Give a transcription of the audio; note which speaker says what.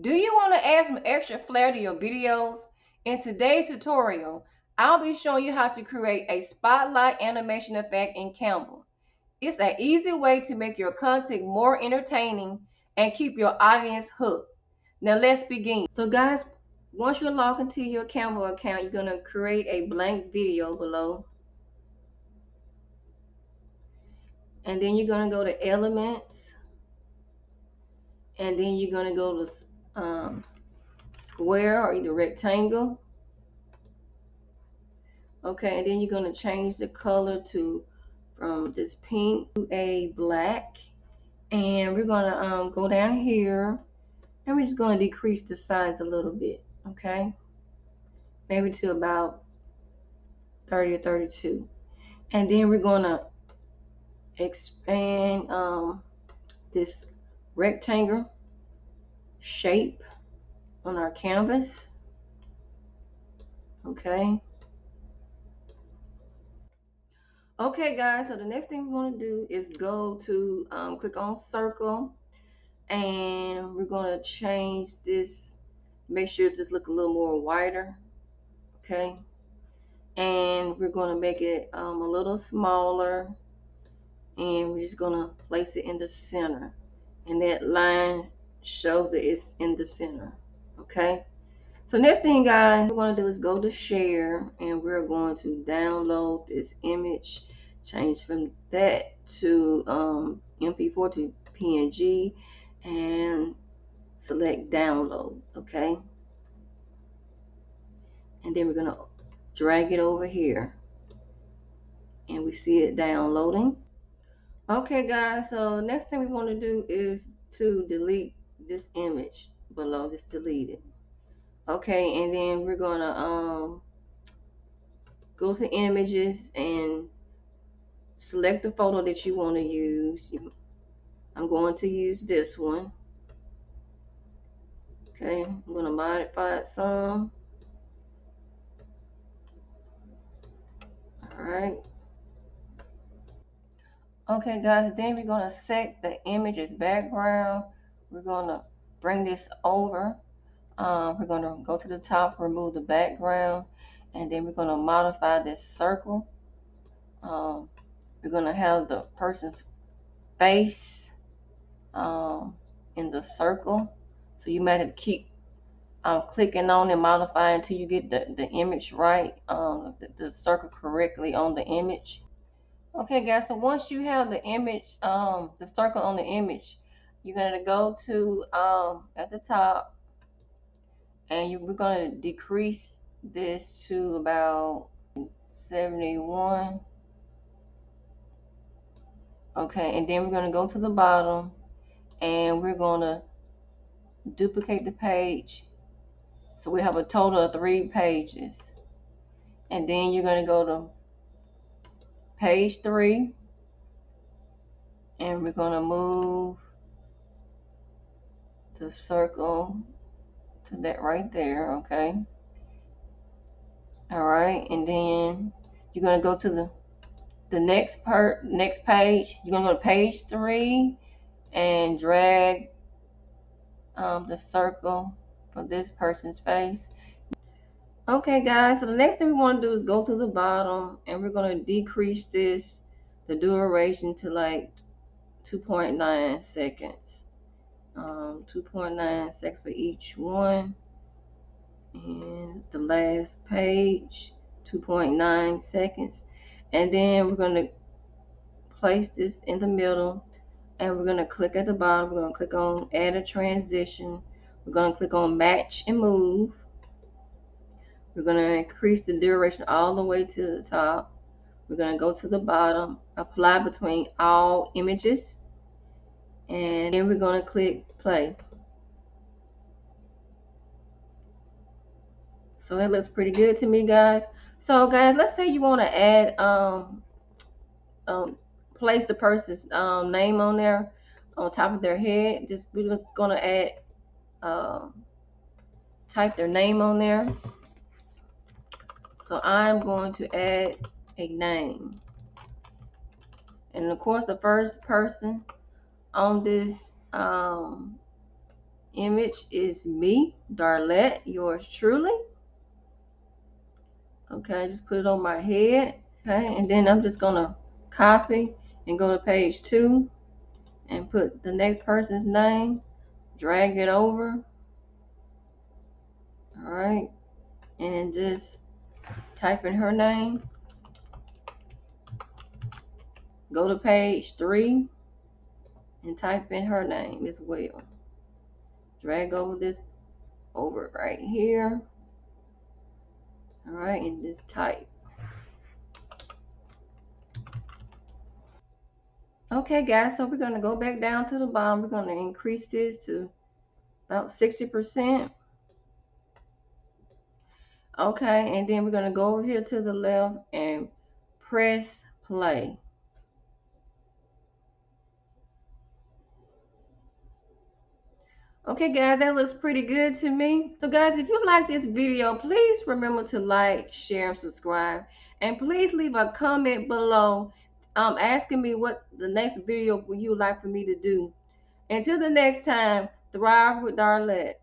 Speaker 1: Do you want to add some extra flair to your videos? In today's tutorial, I'll be showing you how to create a spotlight animation effect in Canva. It's an easy way to make your content more entertaining and keep your audience hooked. Now let's begin. So guys, once you're logged into your Canva account, you're going to create a blank video below. And then you're going to go to Elements. And then you're going to go to Square or either Rectangle. Okay, and then you're going to change the color to from this pink to a black. And we're going to go down here, and we're just going to decrease the size a little bit, okay? Maybe to about 30 or 32. And then we're going to expand this rectangle shape on our canvas, okay? Okay guys, so the next thing we want to do is go to click on circle, and we're going to change this, make sure this look a little more wider, okay? And we're going to make it a little smaller, and we're just going to place it in the center, and that line shows that it's in the center, okay? So next thing guys we're going to do is go to share, and we're going to download this image, change from that to MP4 to PNG, and select download, okay? And then we're going to drag it over here, and we see it downloading. Okay guys, so next thing we want to do is to delete this image below, just delete it. Okay, and then we're going to go to images and select the photo that you want to use. I'm going to use this one. Okay, I'm going to modify it some. Alright. Okay guys, then we're going to set the image as background. We're going to bring this over. We're going to go to the top, remove the background, and then we're going to modify this circle. We're going to have the person's face in the circle. So you might have to keep clicking on and modifying until you get the image right, the circle correctly on the image. Okay guys, so once you have the image, the circle on the image, you're going to go to at the top, and we're going to decrease this to about 71. Okay, and then we're going to go to the bottom, and we're going to duplicate the page, so we have a total of 3 pages. And then you're going to go to page 3, and we're going to move the circle to that right there, okay? All right, and then you're going to go to the next page. You're going to go to page 3 and drag the circle for this person's face. Okay guys, so the next thing we want to do is go to the bottom, and we're going to decrease the duration to like 2.9 seconds. 2.9 seconds for each one. And the last page, 2.9 seconds. And then we're going to place this in the middle, and we're going to click at the bottom. We're going to click on add a transition. We're going to click on match and move. We're going to increase the duration all the way to the top. We're going to go to the bottom, apply between all images, and then we're going to click play. So that looks pretty good to me, guys. So guys, let's say you want to add place the person's name on there, on top of their head. We're just going to add type their name on there. So I'm going to add a name, and of course the first person on this image is me, Darlette, yours truly. Okay, just put it on my head. Okay, and then I'm just gonna copy and go to page 2 and put the next person's name, drag it over. All right, and just type in her name. Go to page 3 and type in her name as well. Drag over this over right here. All right, and just type. Okay, guys, so we're going to go back down to the bottom. We're going to increase this to about 60%. Okay, and then we're going to go over here to the left and press play. Okay, guys, that looks pretty good to me. So, guys, if you like this video, please remember to like, share, and subscribe. And please leave a comment below asking me what the next video you would like for me to do. Until the next time, thrive with Darlette.